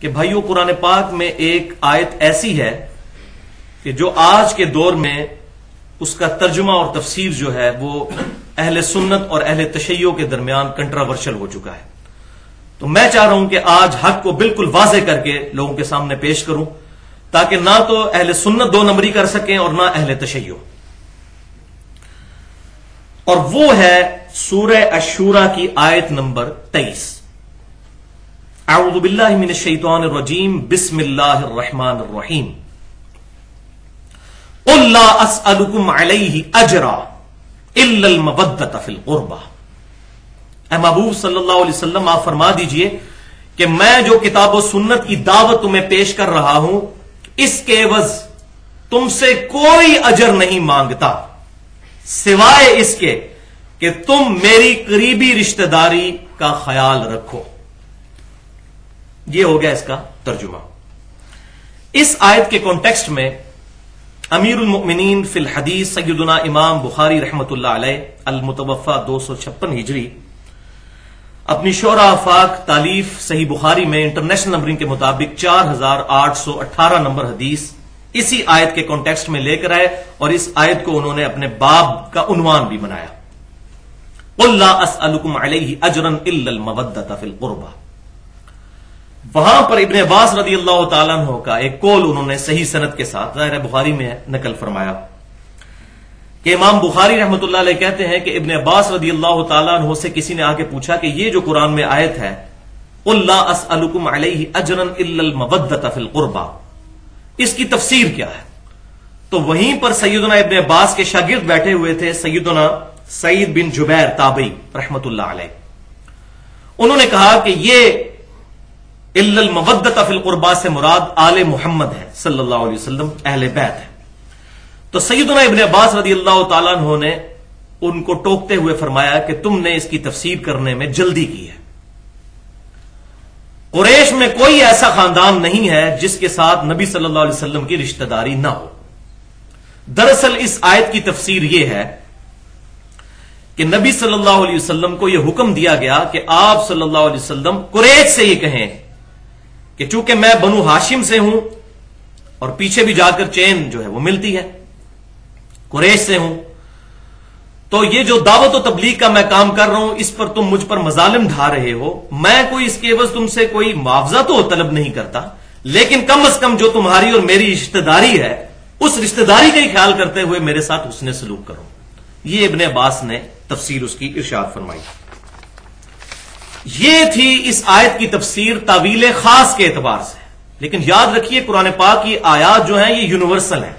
کہ بھائیو قرآن پاک میں ایک آیت ایسی ہے کہ جو آج کے دور میں اس کا ترجمہ اور تفسیر جو ہے وہ اہل سنت اور اہل تشیع کے درمیان کنٹراورشل ہو چکا ہے. تو میں چاہ رہا ہوں کہ آج حق کو بالکل واضح کر کے لوگوں کے سامنے پیش کروں تاکہ نہ تو اہل سنت دو نمبری کر سکیں اور نہ اہل تشیع. اور وہ ہے سورہ الشورى کی آیت نمبر 23. اعوذ باللہ من الشیطان الرجیم بسم اللہ الرحمن الرحیم. قل لا اسألکم علیہ اجرا الا المودۃ فی القربى. اے محبوب صلی اللہ علیہ وسلم آپ فرما دیجئے کہ میں جو کتاب و سنت کی دعوت تمہیں پیش کر رہا ہوں اس کے عوض تم سے کوئی اجر نہیں مانگتا سوائے اس کے کہ تم میری قریبی رشتہ داری کا خیال رکھو. یہ ہو گیا اس کا ترجمہ. اس آیت کے کانٹیکسٹ میں امیر المؤمنین فی الحدیث سیدنا امام بخاری رحمۃ اللہ علیہ المتوفى 256 ہجری اپنی شعراء آفاق تالیف صحیح بخاری میں انٹرنیشنل نمبرنگ کے مطابق 4818 نمبر حدیث اسی آیت کے کانٹیکسٹ میں لے کر آئے اور اس آیت کو انہوں نے اپنے باب کا عنوان بھی بنایا. قل لا اسألکم علیہ اجرا الا المودۃ فی القربى. وہاں پر ابن عباس رضی اللہ تعالیٰ عنہ کا ایک قول انہوں نے صحیح سند کے ساتھ ظاہر بخاری میں نقل فرمایا کہ امام بخاری رحمۃ اللہ علیہ کہتے ہیں کہ ابن عباس رضی اللہ تعالیٰ عنہ سے کسی نے آ کے پوچھا کہ یہ جو قرآن میں آیت ہے قل لا اسألکم علیہ اجرا الا المودۃ فی القربى اس کی تفسیر کیا ہے. تو وہیں پر سیدنا ابن عباس کے شاگرد بیٹھے ہوئے تھے سیدنا سعید بن جبیر تابعی رحمۃ اللہ علیہ. انہوں نے کہا کہ یہ الا المودۃ فی القربى سے مراد آل محمد ہے صلی اللہ علیہ وسلم اہل بیت ہے. تو سیدنا ابن عباس رضی اللہ تعالیٰ عنہ نے ان کو ٹوکتے ہوئے فرمایا کہ تم نے اس کی تفسیر کرنے میں جلدی کی ہے. قریش میں کوئی ایسا خاندان نہیں ہے جس کے ساتھ نبی صلی اللہ علیہ وسلم کی رشتہ داری نہ ہو. دراصل اس آیت کی تفسیر یہ ہے کہ نبی صلی اللہ علیہ وسلم کو یہ حکم دیا گیا کہ آپ صلی اللہ علیہ وسلم قریش سے یہ کہیں کہ چونکہ میں بنو ہاشم سے ہوں اور پیچھے بھی جا کر چین جو ہے وہ ملتی ہے قریش سے ہوں تو یہ جو دعوت و تبلیغ کا میں کام کر رہا ہوں اس پر تم مجھ پر مظالم ڈھا رہے ہو. میں کوئی اس کے عوض تم سے کوئی معاوضہ تو طلب نہیں کرتا لیکن کم از کم جو تمہاری اور میری رشتہ داری ہے اس رشتہ داری کا ہی خیال کرتے ہوئے میرے ساتھ حسن سلوک کرو. یہ ابن عباس نے تفسیر اس کی ارشاد فرمائی. یہ تھی اس آیت کی تفسیر تعویل خاص کے اعتبار سے. لیکن یاد رکھیے قرآن پاک کی آیات جو ہیں یہ یونیورسل ہیں.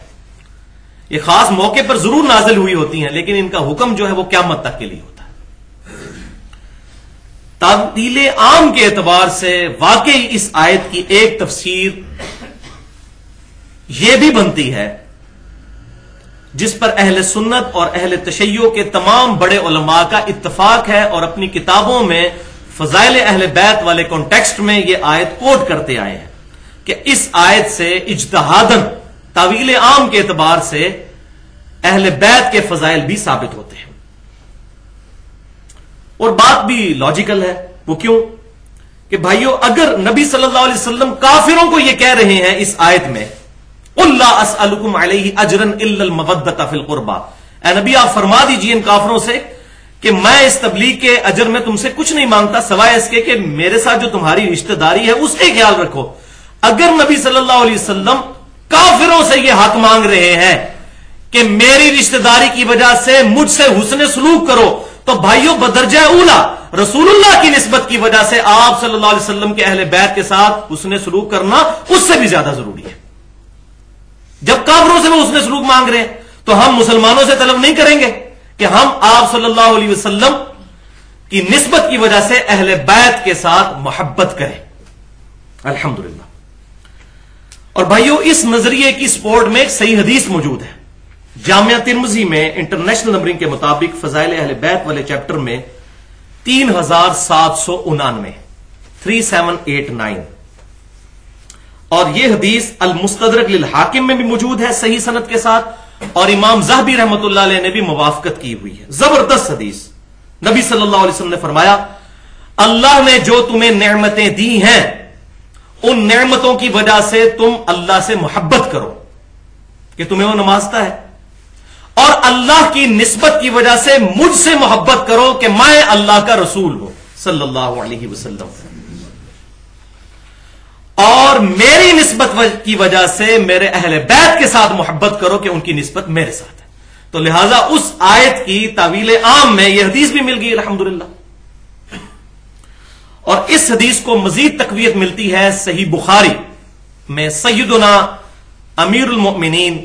یہ خاص موقع پر ضرور نازل ہوئی ہوتی ہیں لیکن ان کا حکم جو ہے وہ قیامت تک کے لیے ہوتا ہے. تعویل عام کے اعتبار سے واقعی اس آیت کی ایک تفسیر یہ بھی بنتی ہے جس پر اہل سنت اور اہل تشیع کے تمام بڑے علماء کا اتفاق ہے اور اپنی کتابوں میں فضائل اہل بیت والے کانٹیکسٹ میں یہ آیت کوٹ کرتے آئے ہیں کہ اس آیت سے اجتہاداً تعویل عام کے اعتبار سے اہل بیت کے فضائل بھی ثابت ہوتے ہیں. اور بات بھی لاجیکل ہے. وہ کیوں کہ بھائیو اگر نبی صلی اللہ علیہ وسلم کافروں کو یہ کہہ رہے ہیں اس آیت میں قل لا اسألکم علیہ اجرا الا المودۃ فی القربى اے نبی آپ فرما دیجئے ان کافروں سے کہ میں اس تبلیغ کے اجر میں تم سے کچھ نہیں مانگتا سوائے اس کے کہ میرے ساتھ جو تمہاری رشتہ داری ہے اس کا خیال رکھو. اگر نبی صلی اللہ علیہ وسلم کافروں سے یہ حق مانگ رہے ہیں کہ میری رشتہ داری کی وجہ سے مجھ سے حسن سلوک کرو تو بھائیو بدرجہ اولا رسول اللہ کی نسبت کی وجہ سے آپ صلی اللہ علیہ وسلم کے اہل بیت کے ساتھ حسن سلوک کرنا اس سے بھی زیادہ ضروری ہے. جب کافروں سے وہ حسن سلوک مانگ رہے ہیں تو ہم مسلمانوں سے طلب نہیں کریں گے کہ ہم آپ صلی اللہ علیہ وسلم کی نسبت کی وجہ سے اہل بیت کے ساتھ محبت کریں. الحمدللہ. اور بھائیو اس نظریے کی سپورٹ میں ایک صحیح حدیث موجود ہے. جامعہ ترمذی میں انٹرنیشنل نمبرنگ کے مطابق فضائل اہل بیت والے چیپٹر میں 3799 3789 اور یہ حدیث المستدرک للحاکم میں بھی موجود ہے صحیح سند کے ساتھ اور امام ذہبی رحمۃ اللہ علیہ نے بھی موافقت کی ہوئی ہے. زبردست حدیث. نبی صلی اللہ علیہ وسلم نے فرمایا اللہ نے جو تمہیں نعمتیں دی ہیں ان نعمتوں کی وجہ سے تم اللہ سے محبت کرو کہ تمہیں وہ نوازتا ہے، اور اللہ کی نسبت کی وجہ سے مجھ سے محبت کرو کہ میں اللہ کا رسول ہوں صلی اللہ علیہ وسلم، اور میری نسبت کی وجہ سے میرے اہل بیت کے ساتھ محبت کرو کہ ان کی نسبت میرے ساتھ ہے۔ تو لہذا اس آیت کی تعویل عام میں یہ حدیث بھی مل گئی الحمدللہ، اور اس حدیث کو مزید تقویت ملتی ہے صحیح بخاری میں سیدنا امیر المؤمنین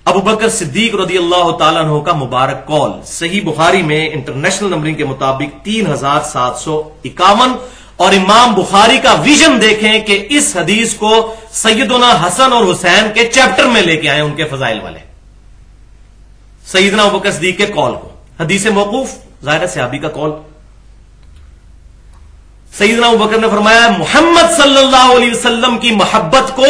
ابو بکر صدیق رضی اللہ تعالیٰ عنہ کا مبارک قول، صحیح بخاری میں انٹرنیشنل نمبرنگ کے مطابق 3751، اور امام بخاری کا ویژن دیکھیں کہ اس حدیث کو سیدنا حسن اور حسین کے چیپٹر میں لے کے آئے، ان کے فضائل والے سیدنا ابو بکر صدیق کے قول کو، حدیث موقوف ظاہر صحابی کا قول۔ سیدنا ابو بکر نے فرمایا محمد صلی اللہ علیہ وسلم کی محبت کو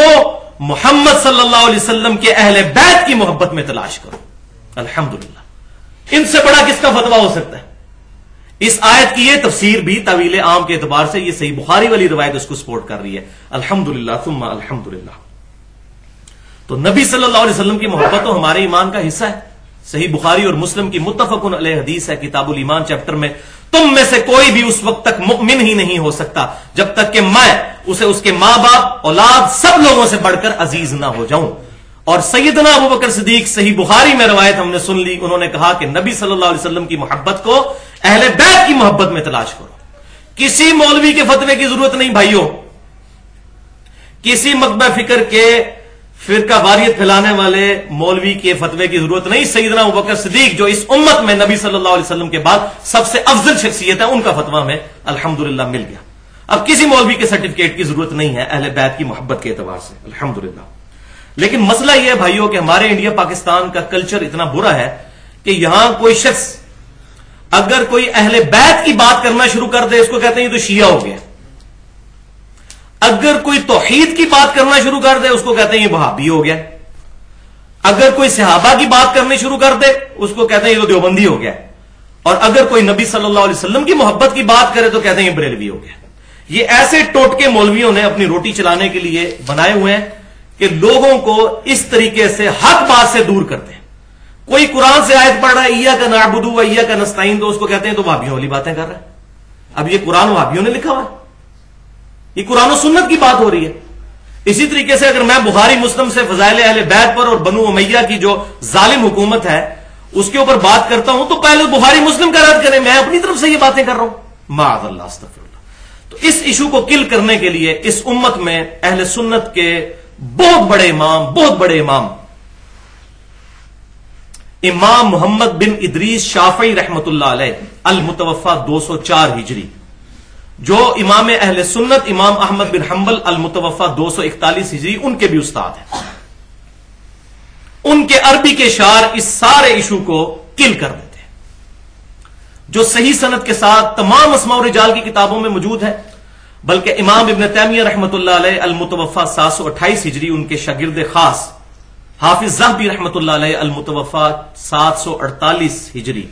محمد صلی اللہ علیہ وسلم کے اہل بیت کی محبت میں تلاش کرو۔ الحمدللہ، ان سے بڑا کس کا فتویٰ ہو سکتا ہے؟ اس آیت کی یہ تفسیر بھی طویل عام کے اعتبار سے یہ صحیح بخاری والی روایت اس کو سپورٹ کر رہی ہے، الحمدللہ ثم الحمدللہ۔ تو نبی صلی اللہ علیہ وسلم کی محبت تو ہمارے ایمان کا حصہ ہے، صحیح بخاری اور مسلم کی متفق علیہ حدیث ہے کتاب الایمان چیپٹر میں، تم میں سے کوئی بھی اس وقت تک مؤمن ہی نہیں ہو سکتا جب تک کہ میں اسے اس کے ماں باپ اولاد سب لوگوں سے بڑھ کر عزیز نہ ہو جاؤں۔ اور سیدنا ابو بکر صدیق صحیح بخاری میں روایت ہم نے سن لی، انہوں نے کہا کہ نبی صلی اللہ علیہ وسلم کی محبت کو اہل بیت کی محبت میں تلاش کرو۔ کسی مولوی کے فتوے کی ضرورت نہیں بھائیوں، کسی مکبہ فکر کے فرقہ واریت پھیلانے والے مولوی کے فتوے کی ضرورت نہیں۔ سیدنا ابو بکر صدیق جو اس امت میں نبی صلی اللہ علیہ وسلم کے بعد سب سے افضل شخصیت ہے، ان کا فتویٰ ہمیں الحمدللہ مل گیا۔ اب کسی مولوی کے سرٹیفکیٹ کی ضرورت نہیں ہے اہل بیت کی محبت کے اعتبار سے الحمدللہ۔ لیکن مسئلہ یہ ہے بھائیوں کہ ہمارے انڈیا پاکستان کا کلچر اتنا برا ہے کہ یہاں کوئی شخص اگر کوئی اہل بیت کی بات کرنا شروع کر دے اس کو کہتے ہیں یہ تو شیعہ ہو گیا، اگر کوئی توحید کی بات کرنا شروع کر دے اس کو کہتے ہیں یہ وہابی ہو گیا، اگر کوئی صحابہ کی بات کرنی شروع کر دے اس کو کہتے ہیں یہ تو دیوبندی ہو گیا، اور اگر کوئی نبی صلی اللہ علیہ وسلم کی محبت کی بات کرے تو کہتے ہیں یہ بریلوی ہو گیا۔ یہ ایسے ٹوٹکے مولویوں نے اپنی روٹی چلانے کے لیے بنائے ہوئے ہیں کہ لوگوں کو اس طریقے سے حق بات سے دور کرتے ہیں۔ کوئی قرآن سے آیت پڑھ رہا ہے ایاک نعبد و ایاک نستعین تو اس کو کہتے ہیں تو وہابیوں والی باتیں کر رہا ہے۔ اب یہ قرآن وہابیوں نے لکھا ہوا ہے، یہ قرآن و سنت کی بات ہو رہی ہے۔ اسی طریقے سے اگر میں بخاری مسلم سے فضائل اہل بیت پر اور بنو امیہ کی جو ظالم حکومت ہے اس کے اوپر بات کرتا ہوں تو پہلے بخاری مسلم کا رد کریں، میں اپنی طرف سے یہ باتیں کر رہا ہوں، معاذ اللہ استغفر اللہ۔ تو اس ایشو کو کل کرنے کے لیے اس امت میں اہل سنت کے بہت بڑے امام امام محمد بن ادریس شافعی رحمت اللہ علیہ المتوفى 204 ہجری، جو امام اہل سنت امام احمد بن حنبل المتوفى 241 ہجری ان کے بھی استاد ہیں، ان کے عربی کے شعر اس سارے ایشو کو کل کر دیتے ہیں، جو صحیح سند کے ساتھ تمام اسماء و رجال کی کتابوں میں موجود ہے۔ بلکہ امام ابن تیمیہ رحمت اللہ علیہ المتوفى 728 ہجری ان کے شاگرد خاص حافظ ذہبی رحمت اللہ علیہ المتوفى 748 ہجری،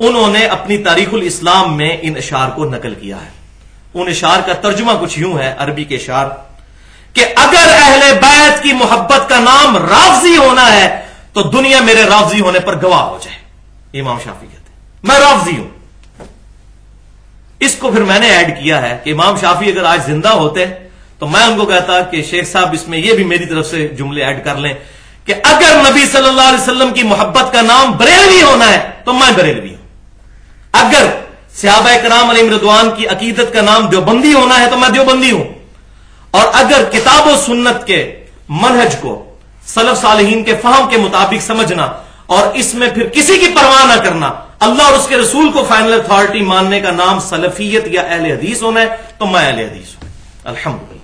انہوں نے اپنی تاریخ الاسلام میں ان اشعار کو نقل کیا ہے۔ ان اشعار کا ترجمہ کچھ یوں ہے عربی کے اشعار کہ اگر اہل بیت کی محبت کا نام رافضی ہونا ہے تو دنیا میرے رافضی ہونے پر گواہ ہو جائے۔ امام شافعی کہتے ہیں میں رافضی ہوں۔ اس کو پھر میں نے ایڈ کیا ہے کہ امام شافعی اگر آج زندہ ہوتے تو میں ان کو کہتا کہ شیخ صاحب اس میں یہ بھی میری طرف سے جملے ایڈ کر لیں کہ اگر نبی صلی اللہ علیہ وسلم کی محبت کا نام بریلوی ہونا ہے تو میں بریلوی ہوں، اگر صحابہ کرام علیہم رضوان کی عقیدت کا نام دیوبندی ہونا ہے تو میں دیوبندی ہوں، اور اگر کتاب و سنت کے منہج کو سلف صالحین کے فہم کے مطابق سمجھنا اور اس میں پھر کسی کی پرواہ نہ کرنا، اللہ اور اس کے رسول کو فائنل اتھارٹی ماننے کا نام سلفیت یا اہل حدیث ہونا ہے تو میں اہل حدیث ہوں الحمدللہ۔